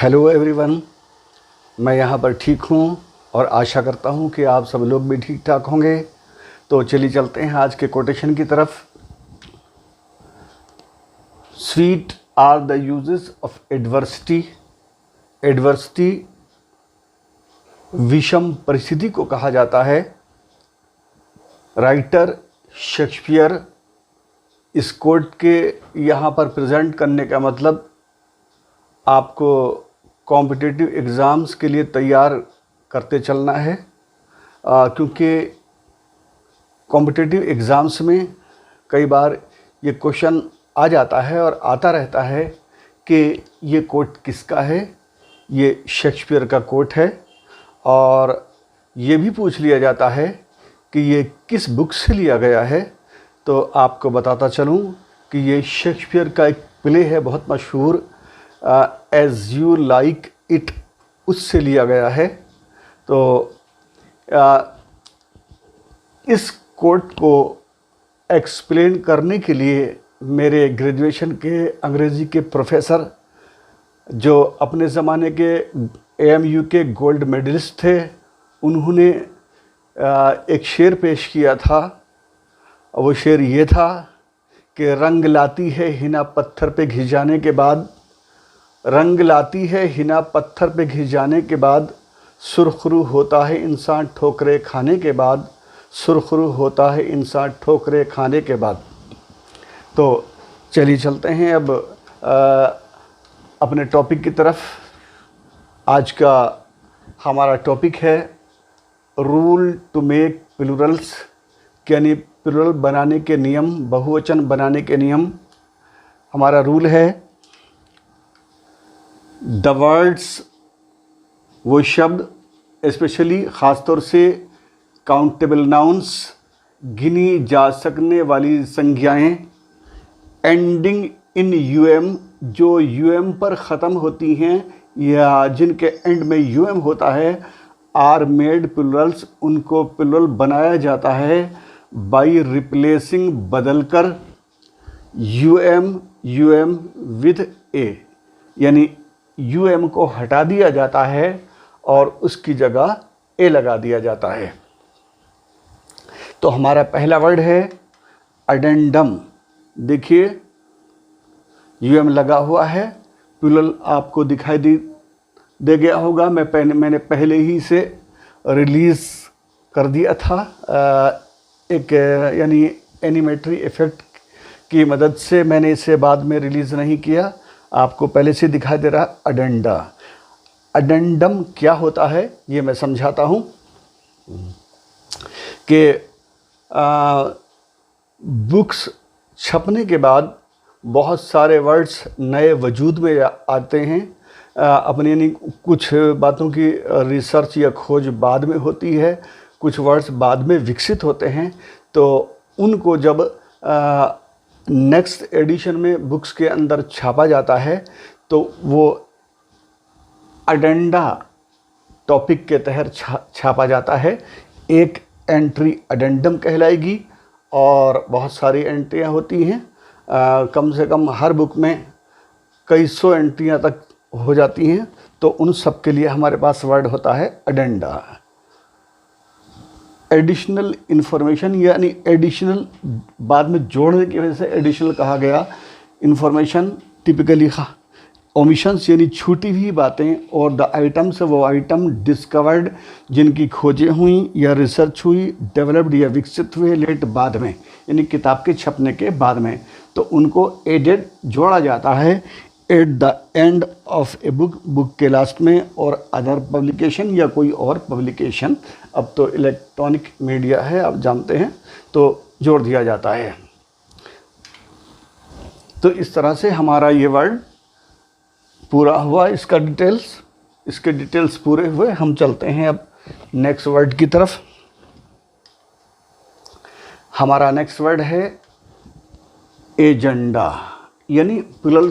Hello everyone, मैं यहाँ पर ठीक हूँ और आशा करता हूँ कि आप सब लोग भी ठीक ठाक होंगे। तो चलिए चलते हैं आज के कोटेशन की तरफ। Sweet are the uses of adversity. Adversity विषम परिस्थिति को कहा जाता है। Writer Shakespeare. इस कोट के यहाँ पर प्रेजेंट करने का मतलब आपको कॉम्पिटिटिव एग्ज़ाम्स के लिए तैयार करते चलना है, क्योंकि कॉम्पिटिटिव एग्ज़ाम्स में कई बार ये क्वेश्चन आ जाता है और आता रहता है कि ये कोट किसका है। ये शेक्सपियर का कोट है और ये भी पूछ लिया जाता है कि ये किस बुक से लिया गया है। तो आपको बताता चलूँ कि ये शेक्सपियर का एक प्ले है बहुत मशहूर, एज़ यू लाइक इट, उससे लिया गया है। तो इस कोट को एक्सप्लेन करने के लिए मेरे ग्रेजुएशन के अंग्रेज़ी के प्रोफेसर, जो अपने ज़माने के AMU के गोल्ड मेडलिस्ट थे, उन्होंने एक शेर पेश किया था। वो शेर ये था कि रंग लाती है हिना पत्थर पे घिस जाने के बाद, रंग लाती है हिना पत्थर पे घिस जाने के बाद, सुरखरू होता है इंसान ठोकरे खाने के बाद, सुरखरू होता है इंसान ठोकरे खाने के बाद। तो चलिए चलते हैं अब अपने टॉपिक की तरफ। आज का हमारा टॉपिक है रूल टू मेक प्लूरल्स, यानी प्लूरल बनाने के नियम, बहुवचन बनाने के नियम। हमारा रूल है द वर्ड्स, वो शब्द, स्पेशली ख़ास तौर से काउंटेबल नाउन्स, गिनी जा सकने वाली संज्ञाएं, एंडिंग इन UM, जो UM पर ख़त्म होती हैं या जिनके एंड में UM होता है, आर मेड प्लूरल्स, उनको प्लूरल बनाया जाता है बाई रिप्लेसिंग, बदलकर, UM विद ए, यानी UM को हटा दिया जाता है और उसकी जगह ए लगा दिया जाता है। तो हमारा पहला वर्ड है अडेंडम। देखिए UM लगा हुआ है, प्लूरल आपको दिखाई दे गया होगा। मैंने पहले ही इसे रिलीज़ कर दिया था, एक यानी एनिमेटरी इफ़ेक्ट की मदद से मैंने इसे बाद में रिलीज़ नहीं किया। आपको पहले से दिखाई दे रहा अडेंडा। अडेंडम क्या होता है ये मैं समझाता हूँ कि बुक्स छपने के बाद बहुत सारे वर्ड्स नए वजूद में आते हैं। अपने यानी कुछ बातों की रिसर्च या खोज बाद में होती है, कुछ वर्ड्स बाद में विकसित होते हैं। तो उनको जब नेक्स्ट एडिशन में बुक्स के अंदर छापा जाता है तो वो अडेंडा टॉपिक के तहत छापा जाता है। एक एंट्री अडेंडम कहलाएगी और बहुत सारी एंट्रियां होती हैं। कम से कम हर बुक में कई सौ एंट्रियां तक हो जाती हैं। तो उन सब के लिए हमारे पास वर्ड होता है अडेंडा। एडिशनल इन्फॉर्मेशन, यानी एडिशनल बाद में जोड़ने की वजह से एडिशनल कहा गया। इन्फॉर्मेशन टिपिकली ओमिशंस, यानी छूटी हुई बातें, और द आइटम्स, वो आइटम डिस्कवर्ड, जिनकी खोजें हुई या रिसर्च हुई, डेवलप्ड या विकसित हुए, लेट, बाद में, यानी किताब के छपने के बाद में। तो उनको एडेड जोड़ा जाता है at the end of a book, book के लास्ट में, और अदर पब्लिकेशन या कोई और पब्लिकेशन। अब तो इलेक्ट्रॉनिक मीडिया है, आप जानते हैं, तो जोड़ दिया जाता है। तो इस तरह से हमारा ये वर्ड पूरा हुआ। इसके डिटेल्स पूरे हुए। हम चलते हैं अब नेक्स्ट वर्ड की तरफ। हमारा नेक्स्ट वर्ड है एजेंडा, यानी प्लूरल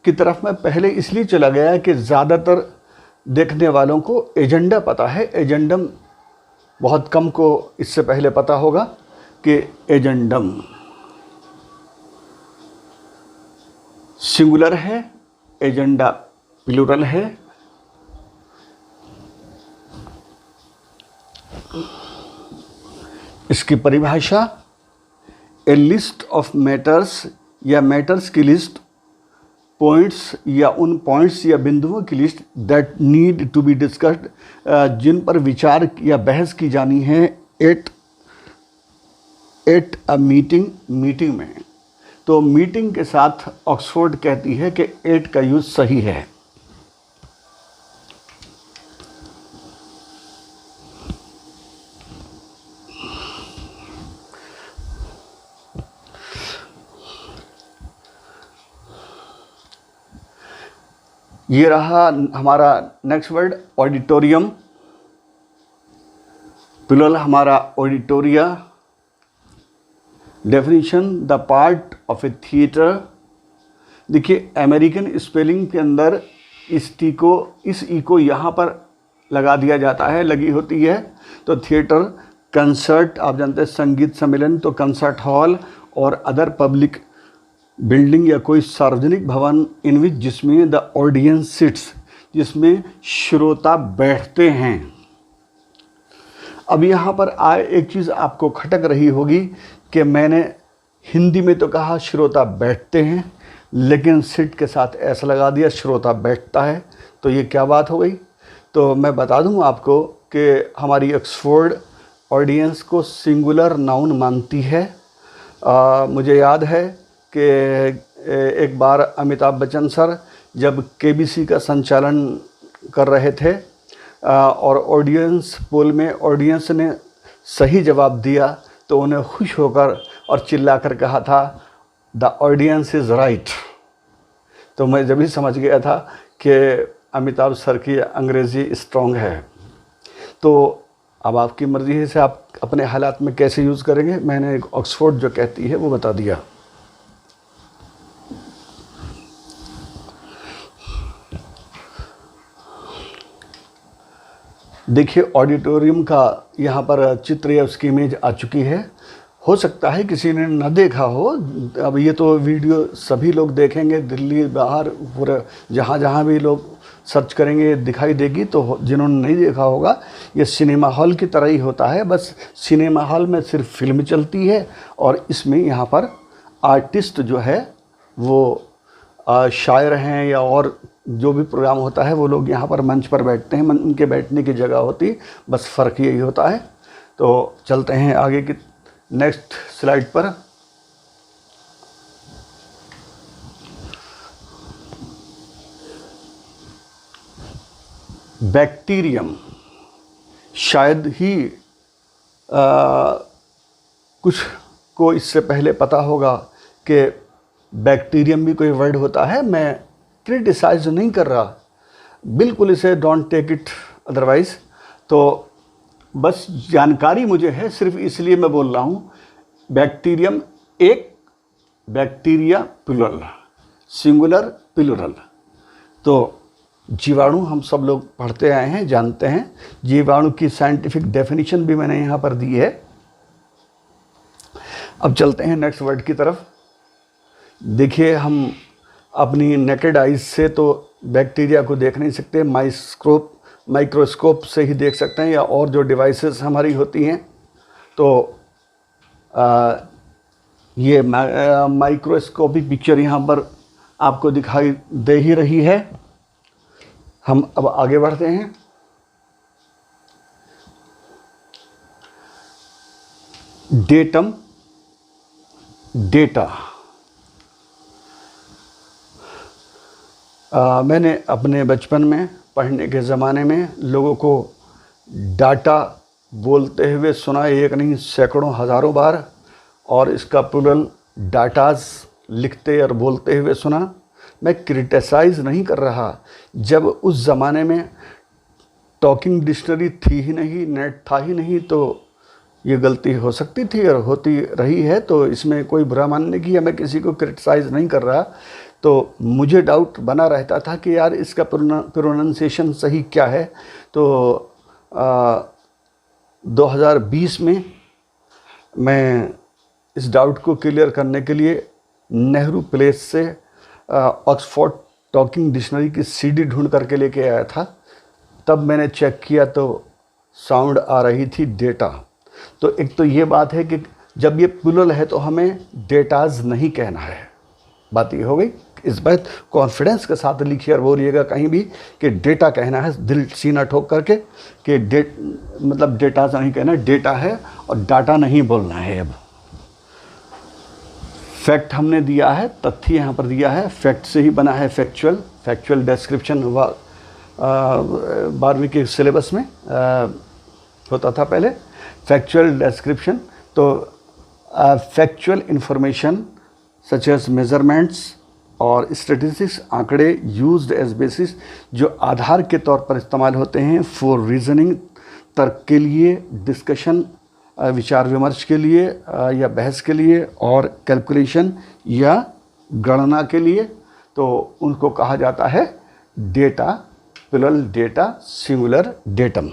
की तरफ मैं पहले इसलिए चला गया कि ज़्यादातर देखने वालों को एजेंडा पता है। एजेंडम बहुत कम को इससे पहले पता होगा कि एजेंडम सिंगुलर है, एजेंडा प्लूरल है। इसकी परिभाषा, ए लिस्ट ऑफ मैटर्स या मैटर्स की लिस्ट, पॉइंट्स या उन पॉइंट्स या बिंदुओं की list that need to be discussed, जिन पर विचार या बहस की जानी है एट अ मीटिंग में। तो मीटिंग के साथ ऑक्सफोर्ड कहती है कि एट का यूज़ सही है। ये रहा हमारा नेक्स्ट वर्ड, ऑडिटोरियम। प्लूरल हमारा auditoria. Definition, the part of a theatre. देखिए अमेरिकन स्पेलिंग के अंदर इस ई को यहाँ पर लगा दिया जाता है, लगी होती है। तो थिएटर, कंसर्ट, आप जानते हैं संगीत सम्मेलन, तो कंसर्ट हॉल और अदर पब्लिक बिल्डिंग या कोई सार्वजनिक भवन इन विच, जिसमें द ऑडियंस सिट्स, जिसमें श्रोता बैठते हैं। अब यहाँ पर एक चीज़ आपको खटक रही होगी कि मैंने हिंदी में तो कहा श्रोता बैठते हैं, लेकिन सिट के साथ ऐसा लगा दिया श्रोता बैठता है, तो ये क्या बात हो गई। तो मैं बता दूं आपको कि हमारी ऑक्सफोर्ड ऑडियंस को सिंगुलर नाउन मानती है। मुझे याद है कि एक बार अमिताभ बच्चन सर जब केबीसी का संचालन कर रहे थे और ऑडियंस पोल में ऑडियंस ने सही जवाब दिया, तो उन्हें खुश होकर और चिल्लाकर कहा था, द ऑडियंस इज़ राइट। तो मैं जब ही समझ गया था कि अमिताभ सर की अंग्रेज़ी स्ट्रॉन्ग है। तो अब आपकी मर्ज़ी है से आप अपने हालात में कैसे यूज़ करेंगे। मैंने ऑक्सफोर्ड जो कहती है वो बता दिया। देखिए ऑडिटोरियम का यहाँ पर चित्र या उसकी इमेज आ चुकी है। हो सकता है किसी ने न देखा हो। अब ये तो वीडियो सभी लोग देखेंगे, दिल्ली बाहर पूरे जहाँ जहाँ भी लोग सर्च करेंगे दिखाई देगी। तो जिन्होंने नहीं देखा होगा, ये सिनेमा हॉल की तरह ही होता है। बस सिनेमा हॉल में सिर्फ फिल्म चलती है और इसमें यहाँ पर आर्टिस्ट जो है वो शायर हैं या और जो भी प्रोग्राम होता है वो लोग यहाँ पर मंच पर बैठते हैं, उनके बैठने की जगह होती, बस फ़र्क यही होता है। तो चलते हैं आगे की नेक्स्ट स्लाइड पर। बैक्टीरियम, शायद ही कुछ को इससे पहले पता होगा कि बैक्टीरियम भी कोई वर्ड होता है। मैं क्रिटिसाइज नहीं कर रहा, बिल्कुल इसे डोंट टेक इट अदरवाइज। तो बस जानकारी मुझे है, सिर्फ इसलिए मैं बोल रहा हूँ। बैक्टीरियम एक, बैक्टीरिया प्लूरल, सिंगुलर प्लूरल। तो जीवाणु हम सब लोग पढ़ते आए हैं, जानते हैं। जीवाणु की साइंटिफिक डेफिनेशन भी मैंने यहाँ पर दी है। अब चलते हैं नेक्स्ट वर्ड की तरफ। देखिए हम अपनी नेकेड आइज से तो बैक्टीरिया को देख नहीं सकते, माइक्रोस्कोप से ही देख सकते हैं या और जो डिवाइसेस हमारी होती हैं। तो ये माइक्रोस्कोपिक पिक्चर यहाँ पर आपको दिखाई दे ही रही है। हम अब आगे बढ़ते हैं। Datum, data. मैंने अपने बचपन में पढ़ने के ज़माने में लोगों को डाटा बोलते हुए सुना, एक नहीं सैकड़ों हज़ारों बार, और इसका प्लूरल डाटाज लिखते और बोलते हुए सुना। मैं क्रिटिसाइज़ नहीं कर रहा। जब उस ज़माने में टॉकिंग डिक्शनरी थी ही नहीं, नेट था ही नहीं, तो ये गलती हो सकती थी और होती रही है। तो इसमें कोई बुरा मानने की या मैं किसी को क्रिटिसाइज़ नहीं कर रहा। तो मुझे डाउट बना रहता था कि यार इसका प्रोनाउंसिएशन सही क्या है। तो 2020 में मैं इस डाउट को क्लियर करने के लिए नेहरू प्लेस से ऑक्सफोर्ड टॉकिंग डिक्शनरी की सीडी ढूंढ करके लेके आया था, तब मैंने चेक किया तो साउंड आ रही थी डेटा। तो एक तो ये बात है कि जब ये प्लूरल है तो हमें डेटाज नहीं कहना है। बात ये हो गई। इस बात कॉन्फिडेंस के साथ लिखिए और बोलिएगा कहीं भी कि डेटा कहना है, दिल सीना ठोक करके कि मतलब डेटाज नहीं कहना, डेटा है और डाटा नहीं बोलना है। अब फैक्ट हमने दिया है, तथ्य यहाँ पर दिया है, फैक्ट से ही बना है फैक्चुअल डिस्क्रिप्शन हुआ 12वीं के सिलेबस में होता था पहले फैक्चुअल डिस्क्रिप्शन। तो factual information such as measurements और स्टैटिस्टिक्स, आंकड़े यूज्ड एज बेसिस, जो आधार के तौर पर इस्तेमाल होते हैं फॉर रीजनिंग, तर्क के लिए, डिस्कशन विचार विमर्श के लिए या बहस के लिए, और कैलकुलेशन या गणना के लिए, तो उनको कहा जाता है data, plural data, singular datum.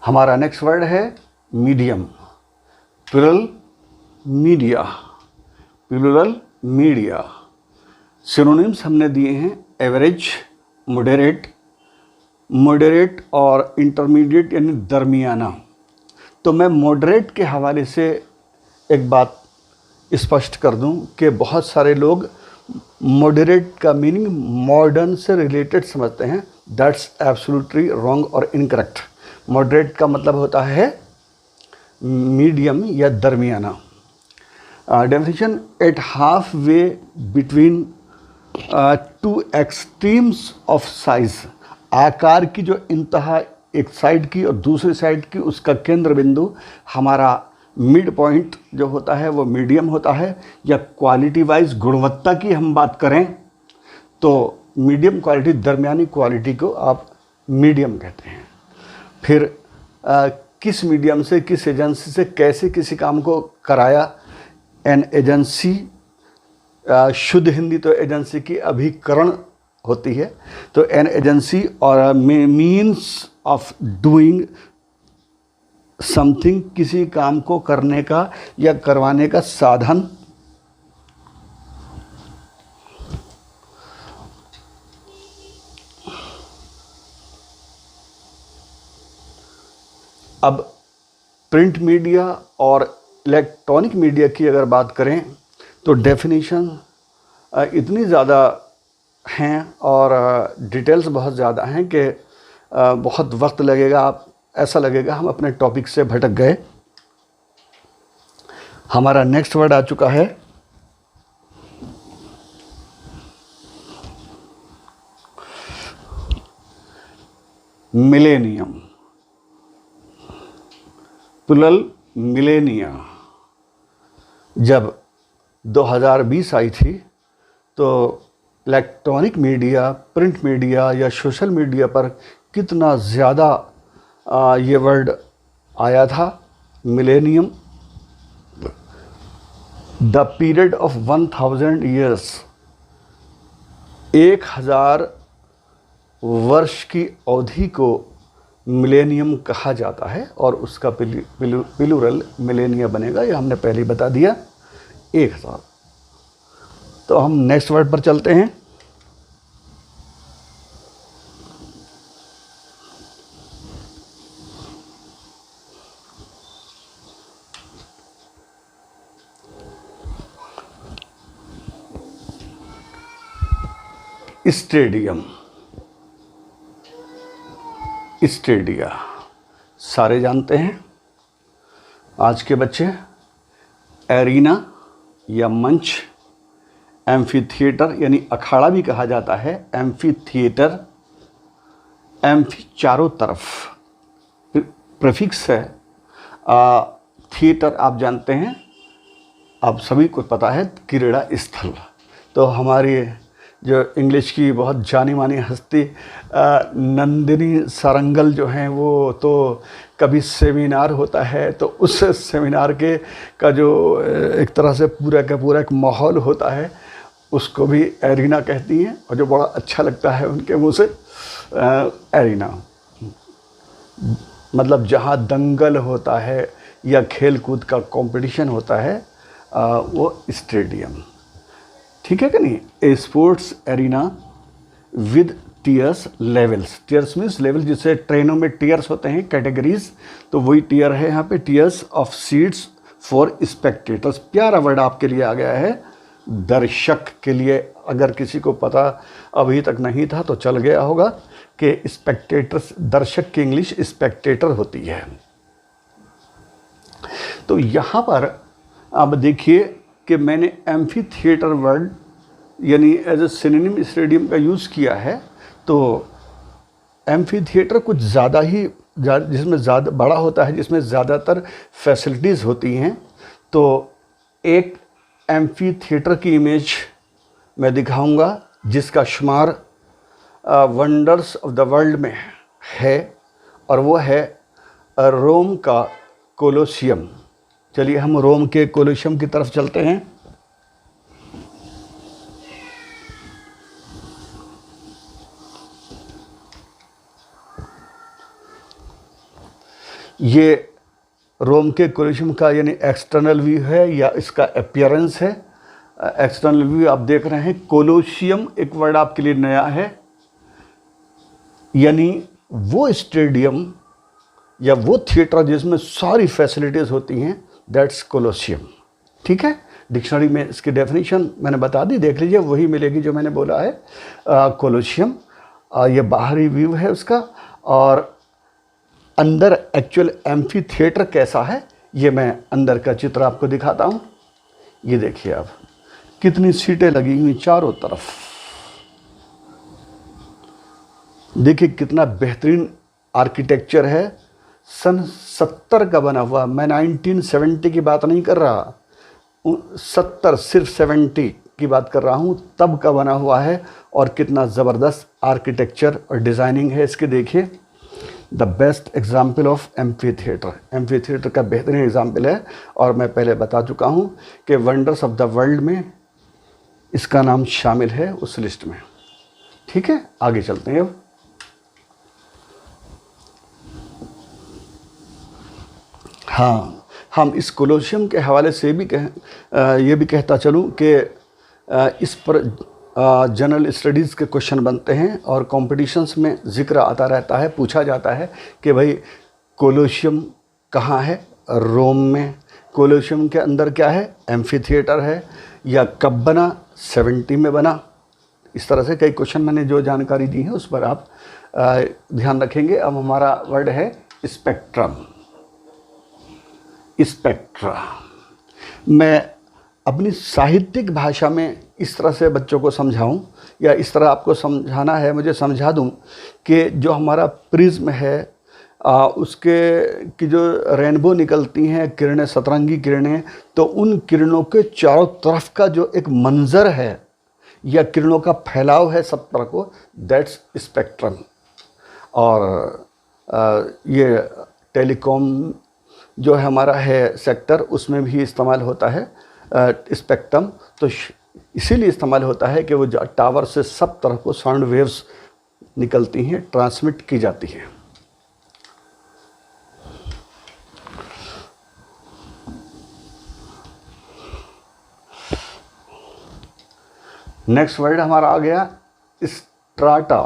हमारा नेक्स्ट वर्ड है medium, plural media, plural media. Synonyms हमने दिए हैं एवरेज, मॉडरेट, मॉडरेट और इंटरमीडिएट यानी दरमियाना। तो मैं मॉडरेट के हवाले से एक बात स्पष्ट कर दूं कि बहुत सारे लोग मॉडरेट का मीनिंग मॉडर्न से रिलेटेड समझते हैं। दैट्स एब्सोल्युटली रॉन्ग और इनकरेक्ट। मॉडरेट का मतलब होता है मीडियम या दरमियाना। Definition, at half way between two extremes of size, आकार की जो इंतहा एक साइड की और दूसरी साइड की, उसका केंद्र बिंदु हमारा मिड पॉइंट जो होता है वो मीडियम होता है। या क्वालिटी वाइज गुणवत्ता की हम बात करें तो मीडियम क्वालिटी, दरमियानी क्वालिटी को आप मीडियम कहते हैं। फिर किस मीडियम से, किस एजेंसी से कैसे किसी काम को कराया, एन एजेंसी, शुद्ध हिंदी तो एजेंसी की अभिकरण होती है, तो एन एजेंसी और मीन्स ऑफ डूइंग समथिंग, किसी काम को करने का या करवाने का साधन। अब प्रिंट मीडिया और इलेक्ट्रॉनिक मीडिया की अगर बात करें तो डेफिनेशन इतनी ज़्यादा हैं और डिटेल्स बहुत ज़्यादा हैं कि बहुत वक्त लगेगा, आप ऐसा लगेगा हम अपने टॉपिक से भटक गए। हमारा नेक्स्ट वर्ड आ चुका है मिलेनियम, प्लूरल मिलेनिया। जब 2020 आई थी तो इलेक्ट्रॉनिक मीडिया, प्रिंट मीडिया या सोशल मीडिया पर कितना ज़्यादा ये वर्ड आया था, millennium. The period of 1000 years, 1000 वर्ष की अवधि को मिलेनियम कहा जाता है और उसका प्लूरल मिलेनिया बनेगा। ये हमने पहले ही बता दिया, 1000। तो हम नेक्स्ट वर्ड पर चलते हैं। स्टेडियम, स्टेडिया सारे जानते हैं आज के बच्चे। एरीना या मंच, एम्फी थिएटर यानी अखाड़ा भी कहा जाता है, एम्फी थिएटर। एम्फी चारों तरफ प्रीफिक्स है। थिएटर आप जानते हैं, आप सभी को पता है, क्रीड़ा स्थल। तो हमारी जो इंग्लिश की बहुत जानी मानी हस्ती नंदिनी सारंगल जो हैं, वो तो कभी सेमिनार होता है तो उस सेमिनार के का जो एक तरह से पूरा का पूरा एक माहौल होता है, उसको भी एरीना कहती हैं और जो बड़ा अच्छा लगता है उनके मुंह से एरीना। मतलब जहाँ दंगल होता है या खेल कूद का कंपटीशन होता है वो स्टेडियम। ठीक है कि नहीं? A sports arena with tiers levels. Tiers means level, जिससे ट्रेनों में टियर्स होते हैं, कैटेगरीज, तो वही टियर है यहाँ पे, tiers of seats for spectators. प्यारा वर्ड आपके लिए आ गया है, दर्शक के लिए। अगर किसी को पता अभी तक नहीं था तो चल गया होगा कि स्पेक्टेटर्स, दर्शक की इंग्लिश स्पेक्टेटर होती है। तो यहाँ पर अब देखिए कि मैंने एम्फी थिएटर वर्ड यानी एज ए सिनोनिम स्टेडियम का यूज़ किया है। तो एम्फी थिएटर कुछ ज़्यादा ही, जिसमें ज़्यादा बड़ा होता है, जिसमें ज़्यादातर फैसिलिटीज़ होती हैं। तो एक एम्फी थिएटर की इमेज मैं दिखाऊंगा जिसका शुमार वंडर्स ऑफ द वर्ल्ड में है, और वो है रोम का कोलोसियम। चलिए हम रोम के कोलोसियम की तरफ चलते हैं। ये रोम के कोलोसियम का यानी एक्सटर्नल व्यू है या इसका अपीयरेंस है। एक्सटर्नल व्यू आप देख रहे हैं। कोलोसियम एक वर्ड आपके लिए नया है, यानी वो स्टेडियम या वो थिएटर जिसमें सारी फैसिलिटीज़ होती हैं, दैट्स कोलोसियम। ठीक है, डिक्शनरी में इसकी डेफिनेशन मैंने बता दी, देख लीजिए, वही मिलेगी जो मैंने बोला है। कोलोसियम ये बाहरी व्यू है उसका, और अंदर एक्चुअल एम्फी थिएटर कैसा है ये मैं अंदर का चित्र आपको दिखाता हूँ। ये देखिए आप, कितनी सीटें लगी हुई चारों तरफ। देखिए कितना बेहतरीन आर्किटेक्चर है। सन 70 का बना हुआ। मैं 1970 की बात नहीं कर रहा, 70 सिर्फ 70 की बात कर रहा हूँ, तब का बना हुआ है। और कितना ज़बरदस्त आर्किटेक्चर और डिज़ाइनिंग है इसके। देखिए, the best example of amphi theatre. Amphi theatre का बेहतरीन एग्जाम्पल है, और मैं पहले बता चुका हूँ कि वंडर्स ऑफ द वर्ल्ड में इसका नाम शामिल है उस लिस्ट में। ठीक है, आगे चलते हैं अब। हाँ, हम इस कोलोसियम के हवाले से भी ये भी कहता चलूँ कि इस पर जनरल स्टडीज़ के क्वेश्चन बनते हैं और कॉम्पिटिशन्स में जिक्र आता रहता है। पूछा जाता है कि भाई कोलोसियम कहाँ है? रोम में। कोलोसियम के अंदर क्या है? एम्फी थिएटर है। या कब बना? 70 में बना। इस तरह से कई क्वेश्चन मैंने जो जानकारी दी है उस पर आप ध्यान रखेंगे। अब हमारा वर्ड है स्पेक्ट्रम। स्पेक्ट्रा मैं अपनी साहित्यिक भाषा में इस तरह से बच्चों को समझाऊं, या इस तरह आपको समझाना है, मुझे समझा दूं कि जो हमारा प्रिज्म है उसके की जो रेनबो निकलती हैं किरणें, सतरंगी किरणें, तो उन किरणों के चारों तरफ का जो एक मंजर है या किरणों का फैलाव है सब तरह को, दैट्स स्पेक्ट्रम। और ये टेलीकॉम जो है हमारा है सेक्टर, उसमें भी इस्तेमाल होता है स्पेक्ट्रम। तो इसीलिए इस्तेमाल होता है कि वो टावर से सब तरह को साउंड वेव्स निकलती हैं, ट्रांसमिट की जाती हैं। नेक्स्ट वर्ड हमारा आ गया स्ट्राटा।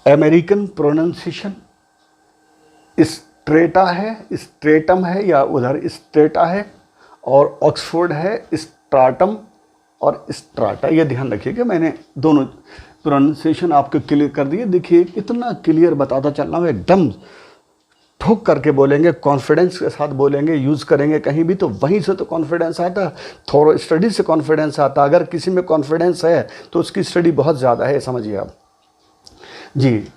अमेरिकन प्रोनाउंसिएशन स्ट्रेटा है, स्ट्रेटम है, या उधर स्ट्रेटा है, और ऑक्सफोर्ड है स्ट्राटम और स्ट्राटा। ये ध्यान रखिएगा, मैंने दोनों प्रोनाउंसिएशन आपको क्लियर कर दिए। देखिए कितना क्लियर बताता चल रहा हूँ, एकदम ठोक करके बोलेंगे, कॉन्फिडेंस के साथ बोलेंगे, यूज़ करेंगे कहीं भी तो वहीं से तो कॉन्फिडेंस आता है। थोड़ा स्टडी से कॉन्फिडेंस आता। अगर किसी में कॉन्फिडेंस है तो उसकी स्टडी बहुत ज़्यादा है, समझिए आप जी।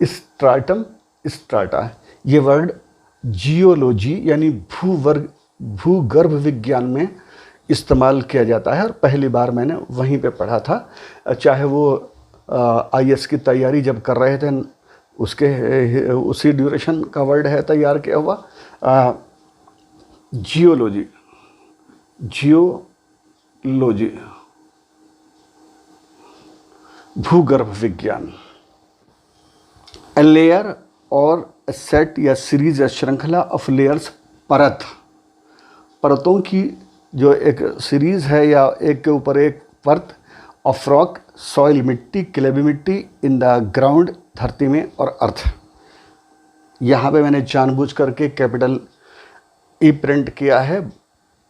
स्ट्राटम, स्ट्राटा, ये वर्ड जियोलॉजी यानी भूगर्भ विज्ञान में इस्तेमाल किया जाता है, और पहली बार मैंने वहीं पे पढ़ा था। चाहे वो IAS की तैयारी जब कर रहे थे उसके उसी ड्यूरेशन का वर्ड है तैयार किया हुआ। जियोलॉजी, जियोलॉजी भूगर्भ विज्ञान। ए लेयर और सेट या सीरीज या श्रृंखला ऑफ लेयर्स, परतों की जो एक सीरीज़ है या एक के ऊपर एक परत ऑफ रॉक, सॉइल मिट्टी, क्लेबी मिट्टी, इन द ग्राउंड धरती में और अर्थ। यहाँ पे मैंने जानबूझ करके कैपिटल ई प्रिंट किया है।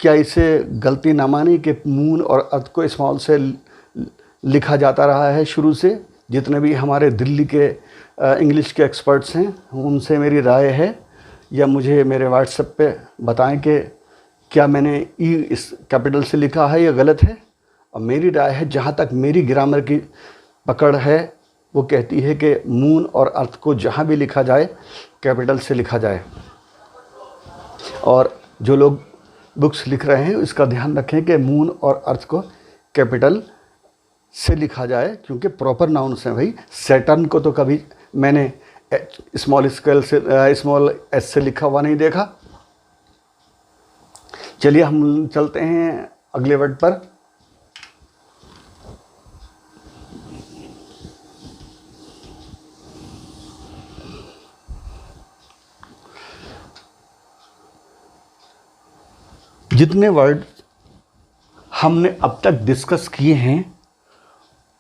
क्या इसे गलती ना मानी कि मून और अर्थ को स्मॉल से लिखा जाता रहा है शुरू से। जितने भी हमारे दिल्ली के इंग्लिश के एक्सपर्ट्स हैं उनसे मेरी राय है, या मुझे मेरे व्हाट्सएप पे बताएं कि क्या मैंने ई इस कैपिटल से लिखा है या गलत है। और मेरी राय है, जहाँ तक मेरी ग्रामर की पकड़ है, वो कहती है कि मून और अर्थ को जहाँ भी लिखा जाए कैपिटल से लिखा जाए। और जो लोग बुक्स लिख रहे हैं इसका ध्यान रखें कि मून और अर्थ को कैपिटल से लिखा जाए, क्योंकि प्रॉपर नाउन्स हैं भाई। सैटर्न को तो कभी मैंने स्मॉल एस से लिखा हुआ नहीं देखा। चलिए हम चलते हैं अगले वर्ड पर। जितने वर्ड हमने अब तक डिस्कस किए हैं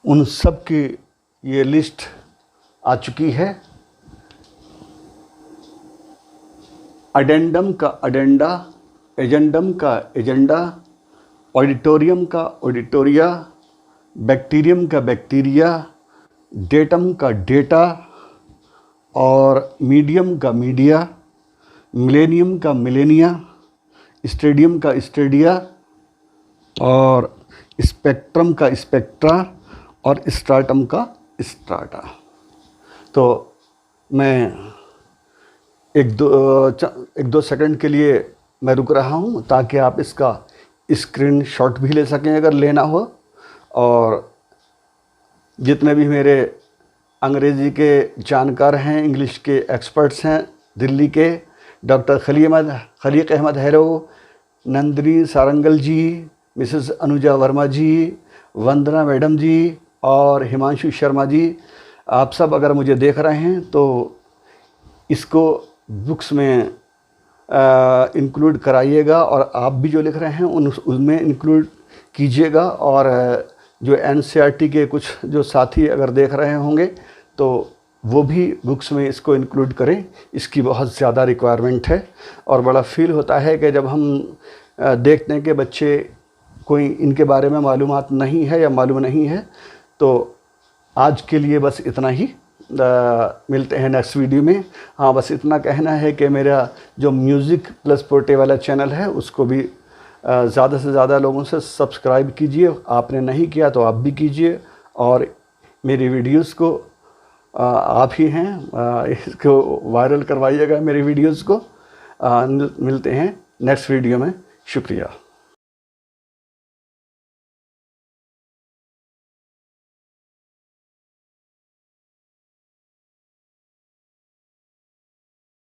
उन सब की ये लिस्ट आ चुकी है। अडेंडम का अडेंडा, एजेंडम का एजेंडा, ऑडिटोरियम का ऑडिटोरिया, बैक्टीरियम का बैक्टीरिया, डेटम का डेटा, और मीडियम का मीडिया, मिलेनियम का मिलेनिया, स्टेडियम का स्टेडिया, और स्पेक्ट्रम का स्पेक्ट्रा, और स्ट्राटम का स्ट्राटा। तो मैं एक दो सेकंड के लिए मैं रुक रहा हूँ ताकि आप इसका स्क्रीनशॉट भी ले सकें अगर लेना हो। और जितने भी मेरे अंग्रेज़ी के जानकार हैं, इंग्लिश के एक्सपर्ट्स हैं, दिल्ली के डॉक्टर खलीक अहमद हैरो, नंदिनी सारंगल जी, मिसेस अनुजा वर्मा जी, वंदना मैडम जी और हिमांशु शर्मा जी, आप सब अगर मुझे देख रहे हैं तो इसको बुक्स में इंक्लूड कराइएगा, और आप भी जो लिख रहे हैं उनमें इंक्लूड कीजिएगा। और जो एनसीईआरटी के कुछ जो साथी अगर देख रहे होंगे तो वो भी बुक्स में इसको इंक्लूड करें। इसकी बहुत ज़्यादा रिक्वायरमेंट है, और बड़ा फील होता है कि जब हम देखते हैं कि बच्चे कोई इनके बारे में मालूमात नहीं है या मालूम नहीं है। तो आज के लिए बस इतना ही, मिलते हैं नेक्स्ट वीडियो में। हाँ, बस इतना कहना है कि मेरा जो म्यूज़िक प्लस पोटे वाला चैनल है उसको भी ज़्यादा से ज़्यादा लोगों से सब्सक्राइब कीजिए। आपने नहीं किया तो आप भी कीजिए, और मेरी वीडियोस को आप ही हैं इसको वायरल करवाइएगा मेरी वीडियोस को। मिलते हैं नेक्स्ट वीडियो में। शुक्रिया।